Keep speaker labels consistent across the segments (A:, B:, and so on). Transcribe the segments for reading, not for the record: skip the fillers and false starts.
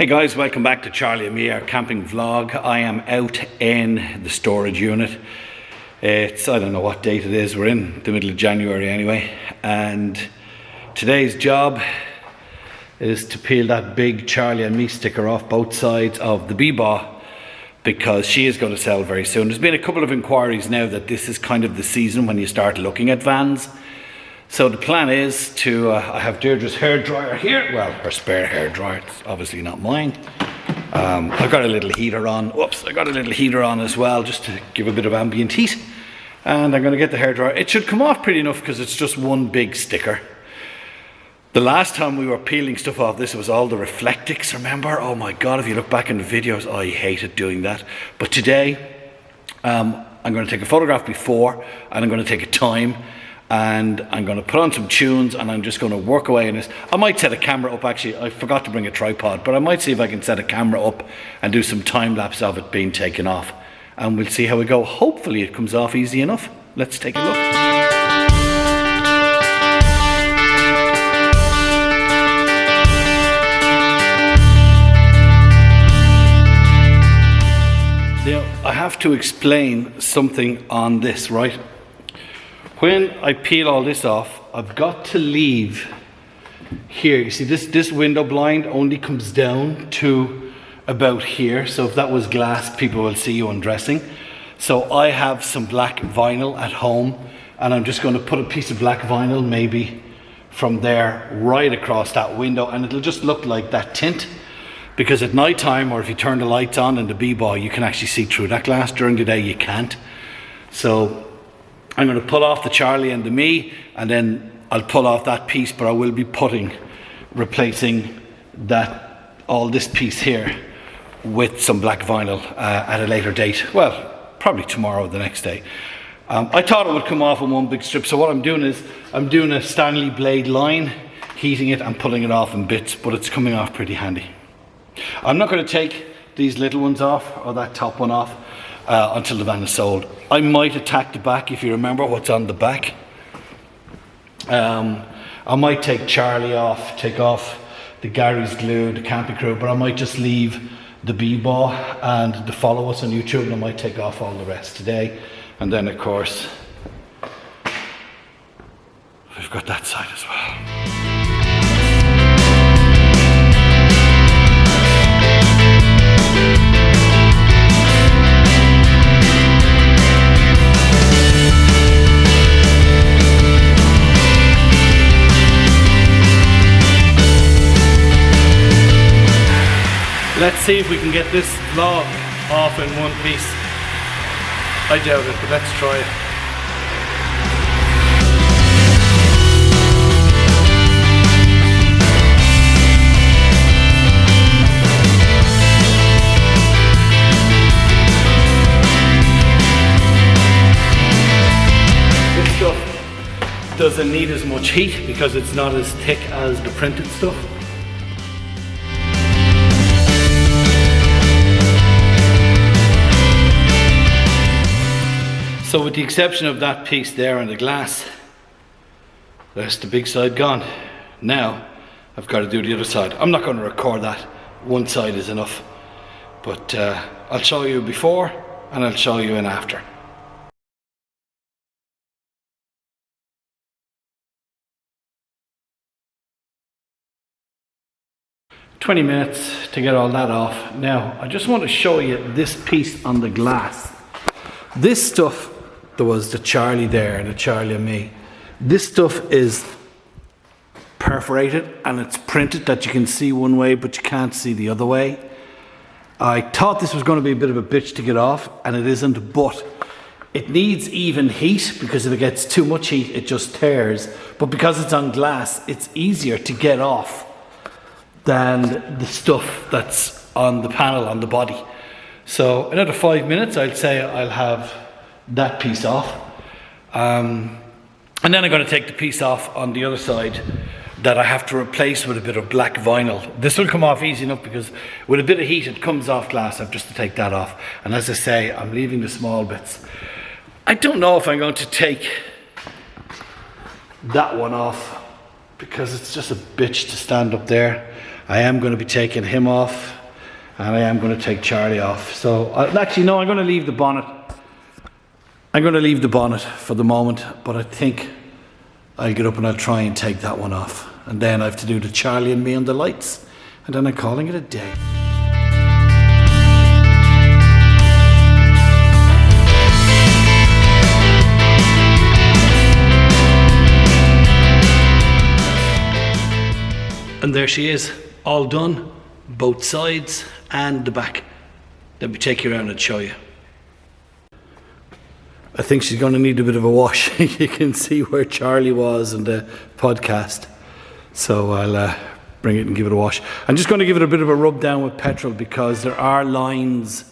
A: Hey guys, welcome back to Charlie and me, our camping vlog. I am out in the storage unit. It's, I don't know what date it is, we're in the middle of January anyway. And today's job is to peel that big Charlie and me sticker off both sides of the BeeBaw, because she is going to sell very soon. There's been a couple of inquiries now that this is kind of the season when you start looking at vans. So the plan is to, I have Deirdre's hairdryer here. Well, her spare hairdryer, it's obviously not mine. I've got a little heater on. Whoops, I got a little heater on as well, just to give a bit of ambient heat. And I'm going to get the hairdryer. It should come off pretty enough because it's just one big sticker. The last time we were peeling stuff off this, was all the reflectics, remember? Oh my God, if you look back in the videos, I hated doing that. But today, I'm going to take a photograph before, and I'm going to take a time, and I'm going to put on some tunes, and I'm just going to work away on this. I might set a camera up, actually. I forgot to bring a tripod, but I might see if I can set a camera up and do some time lapse of it being taken off, and we'll see how we go. Hopefully it comes off easy enough. Let's take a look. Now, I have to explain something on this, right? When I peel all this off, I've got to leave here. You see, this window blind only comes down to about here. So if that was glass, people will see you undressing. So I have some black vinyl at home, and I'm just going to put a piece of black vinyl maybe from there right across that window, and it'll just look like that tint. Because at night time, or if you turn the lights on in the BeeBaw, you can actually see through that glass. During the day, you can't. So I'm going to pull off the Charlie and the me, and then I'll pull off that piece, but I will be replacing all this piece here with some black vinyl at a later date. Well, probably tomorrow or the next day. I thought it would come off in one big strip, so what I'm doing is I'm doing a Stanley blade line, heating it and pulling it off in bits, but it's coming off pretty handy. I'm not going to take these little ones off, or that top one off, until the van is sold. I might attack the back, if you remember what's on the back. I might take Charlie off, take off the Gary's glue, the camping crew, but I might just leave the BeeBaw and the follow us on YouTube, and I might take off all the rest today. And then of course, we've got that side as well. Let's see if we can get this vlog off in one piece. I doubt it, but let's try it. This stuff doesn't need as much heat because it's not as thick as the printed stuff. So with the exception of that piece there on the glass, there's the big side gone. Now I've got to do the other side. I'm not going to record that. One side is enough. But I'll show you before and I'll show you in after. "20 minutes to get all that off. Now I just want to show you this piece on the glass. This stuff, there was the Charlie there, the Charlie and me. This stuff is perforated and it's printed that you can see one way but you can't see the other way. I thought this was going to be a bit of a bitch to get off, and it isn't, but it needs even heat, because if it gets too much heat it just tears. But because it's on glass, it's easier to get off than the stuff that's on the panel, on the body. So another 5 minutes, I'd say I'll have that piece off. And then I'm going to take the piece off on the other side that I have to replace with a bit of black vinyl. This will come off easy enough because with a bit of heat it comes off glass. I have just to take that off. And as I say, I'm leaving the small bits. I don't know if I'm going to take that one off because it's just a bitch to stand up there. I am going to be taking him off, and I am going to take Charlie off. So actually no, I'm going to leave the bonnet. I'm going to leave the bonnet for the moment, but I think I'll get up and I'll try and take that one off. And then I have to do the Charlie and me on the lights, and then I'm calling it a day. And there she is, all done, both sides and the back. Let me take you around and show you. I think she's going to need a bit of a wash. You can see where Charlie was in the podcast. So I'll bring it and give it a wash. I'm just going to give it a bit of a rub down with petrol because there are lines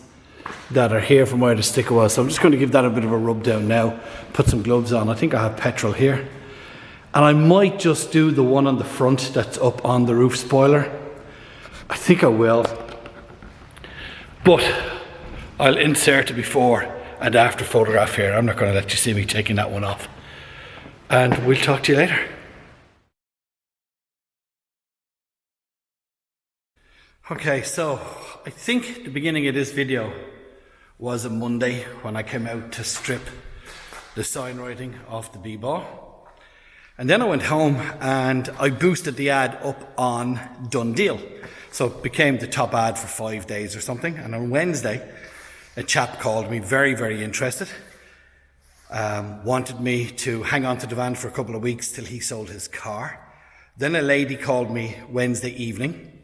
A: that are here from where the sticker was. So I'm just going to give that a bit of a rub down now. Put some gloves on. I think I have petrol here. And I might just do the one on the front that's up on the roof spoiler. I think I will. But I'll insert a before and after photograph here. I'm not going to let you see me taking that one off. And we'll talk to you later. Okay, so I think the beginning of this video was a Monday when I came out to strip the sign writing off the BeeBaw. And then I went home and I boosted the ad up on Done Deal. So it became the top ad for 5 days or something. And on Wednesday, a chap called me, very, very interested. Wanted me to hang on to the van for a couple of weeks till he sold his car. Then a lady called me Wednesday evening.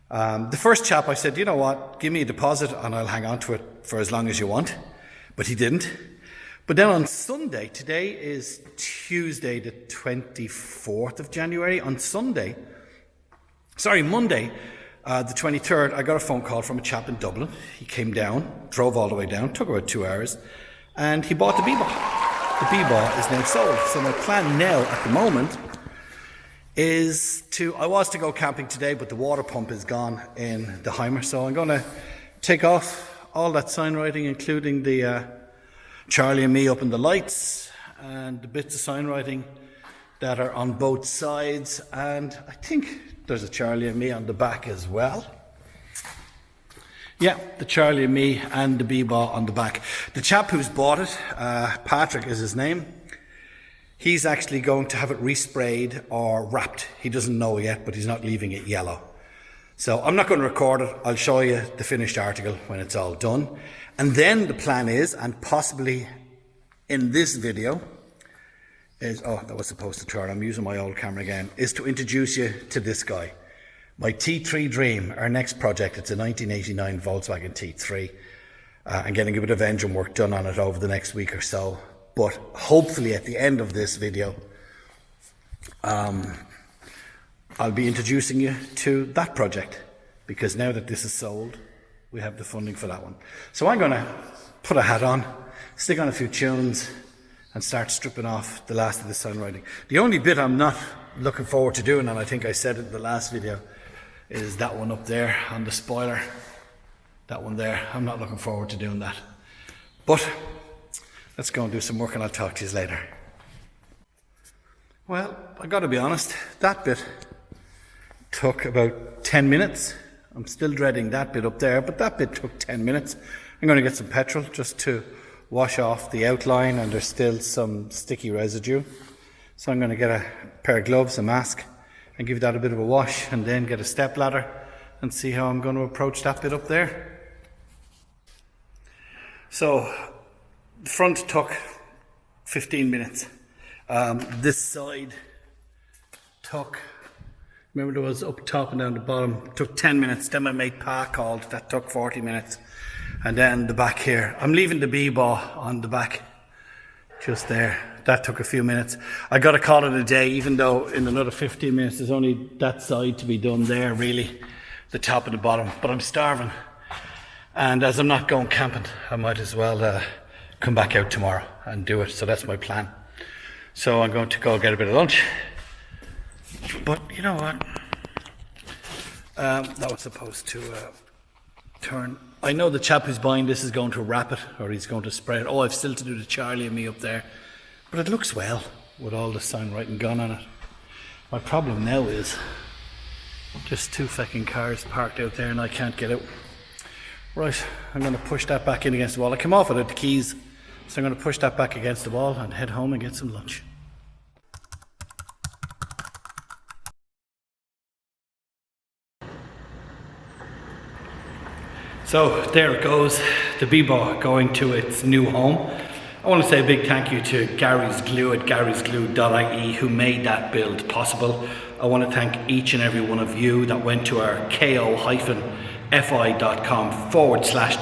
A: The first chap, I said, you know what, give me a deposit and I'll hang on to it for as long as you want. But he didn't. But then on Sunday, today is Tuesday the 24th of January, on Monday, the 23rd, I got a phone call from a chap in Dublin. He came down, drove all the way down, took about 2 hours, and he bought the BeeBaw. The BeeBaw is now sold. So my plan now at the moment is I was to go camping today, but the water pump is gone in the HYMER. So I'm going to take off all that sign writing, including the Charlie and me up in the lights and the bits of sign writing that are on both sides, and I think there's a Charlie and me on the back as well. Yeah, the Charlie and me and the BeeBaw on the back. The chap who's bought it, Patrick is his name, he's actually going to have it resprayed or wrapped. He doesn't know yet, but he's not leaving it yellow. So I'm not going to record it. I'll show you the finished article when it's all done. And then the plan is, and possibly in this video, is, oh, that was supposed to turn, I'm using my old camera again, is to introduce you to this guy. My T3 Dream, our next project, it's a 1989 Volkswagen T3. I'm getting a bit of engine work done on it over the next week or so. But hopefully at the end of this video, I'll be introducing you to that project, because now that this is sold, we have the funding for that one. So I'm going to put a hat on, stick on a few tunes, and start stripping off the last of the sign writing. The only bit I'm not looking forward to doing, and I think I said it in the last video, is that one up there on the spoiler. That one there. I'm not looking forward to doing that. But let's go and do some work and I'll talk to you later. Well, I got to be honest, that bit took about 10 minutes. I'm still dreading that bit up there, but that bit took 10 minutes. I'm going to get some petrol just to wash off the outline, and there's still some sticky residue. So I'm going to get a pair of gloves, a mask, and give that a bit of a wash, and then get a step ladder and see how I'm going to approach that bit up there. So the front took 15 minutes. This side took, remember there was up top and down the bottom, took 10 minutes. Then my mate Pa called, that took 40 minutes. And then the back here, I'm leaving the BeeBaw on the back, just there. That took a few minutes. I got to call it a day, even though in another 15 minutes there's only that side to be done there, really, the top and the bottom. But I'm starving, and as I'm not going camping, I might as well come back out tomorrow and do it. So that's my plan. So I'm going to go get a bit of lunch. But you know what? That was supposed to turn. I know the chap who's buying this is going to wrap it, or he's going to spray it. Oh, I've still to do the Charlie and me up there. But it looks well with all the sign writing gone on it. My problem now is Just two fucking cars parked out there and I can't get out. Right, I'm going to push that back in against the wall. I came off without the keys, so I'm going to push that back against the wall and head home and get some lunch. So there it goes, the BeeBaw going to its new home. I want to say a big thank you to Gary's Glue at garysglue.ie who made that build possible. I want to thank each and every one of you that went to our ko-fi.com/the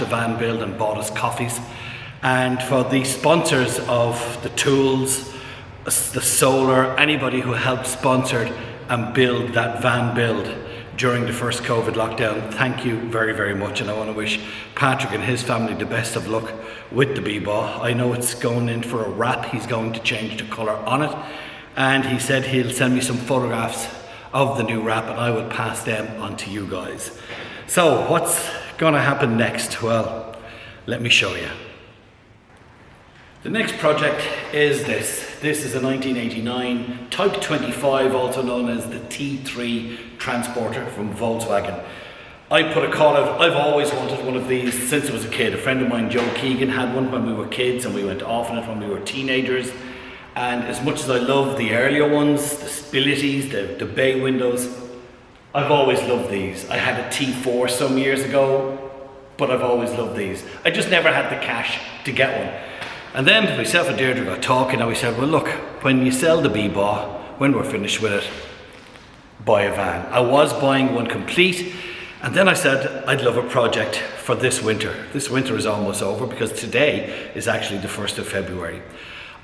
A: van build and bought us coffees. And for the sponsors of the tools, the solar, anybody who helped sponsor and build that van build during the first COVID lockdown, thank you very, very much. And I want to wish Patrick and his family the best of luck with the BeeBaw. I know it's going in for a wrap. He's going to change the colour on it. And he said he'll send me some photographs of the new wrap and I will pass them on to you guys. So what's going to happen next? Well, let me show you. The next project is this. This is a 1989 Type 25, also known as the T3 transporter from Volkswagen. I put a call out. I've always wanted one of these since I was a kid. A friend of mine, Joe Keegan, had one when we were kids and we went off on it when we were teenagers. And as much as I love the earlier ones, the Spilities, the bay windows, I've always loved these. I had a T4 some years ago, but I've always loved these. I just never had the cash to get one. And then myself and Deirdre got talking and we said, well look, when you sell the BeeBaw, when we're finished with it, buy a van. I was buying one complete, and then I said I'd love a project for this winter. This winter is almost over because today is actually the 1st of February.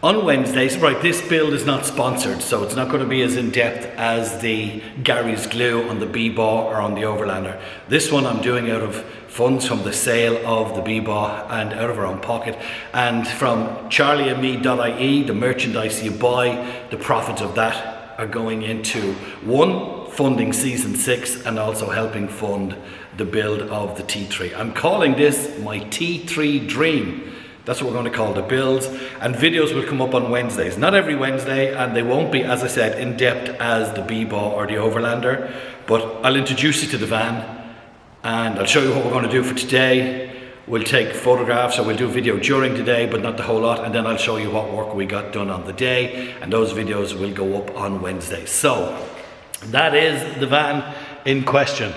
A: On Wednesdays, right, this build is not sponsored, so it's not going to be as in-depth as the Gary's Glue on the BeeBaw or on the Overlander. This one I'm doing out of funds from the sale of the BeeBaw and out of our own pocket. And from charlieandme.ie, the merchandise you buy, the profits of that are going into one, funding season 6 and also helping fund the build of the T3. I'm calling this my T3 Dream. That's what we're going to call the builds, and videos will come up on Wednesdays. Not every Wednesday, and they won't be, as I said, in depth as the BeeBaw or the Overlander, but I'll introduce you to the van and I'll show you what we're going to do for today. We'll take photographs or we'll do video during the day, but not the whole lot, and then I'll show you what work we got done on the day, and those videos will go up on Wednesday. So that is the van in question.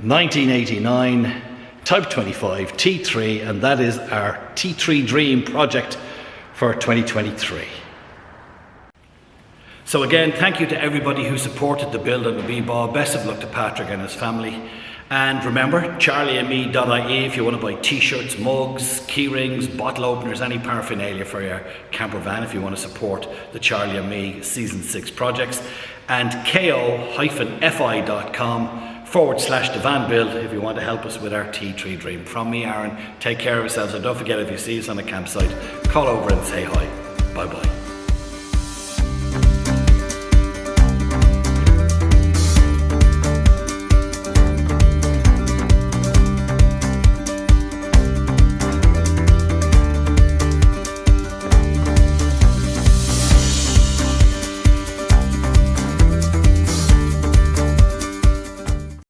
A: 1989 Type 25 T3, and that is our T3 Dream project for 2023. So again, thank you to everybody who supported the build of the BeeBaw. Best of luck to Patrick and his family. And remember, charlieandme.ie if you want to buy t-shirts, mugs, key rings, bottle openers, any paraphernalia for your camper van if you want to support the Charlie and Me Season 6 projects. And ko-fi.com/the van build if you want to help us with our T3 Dream. From me, Aaron, take care of yourselves, and don't forget, if you see us on a campsite, call over and say hi. Bye bye.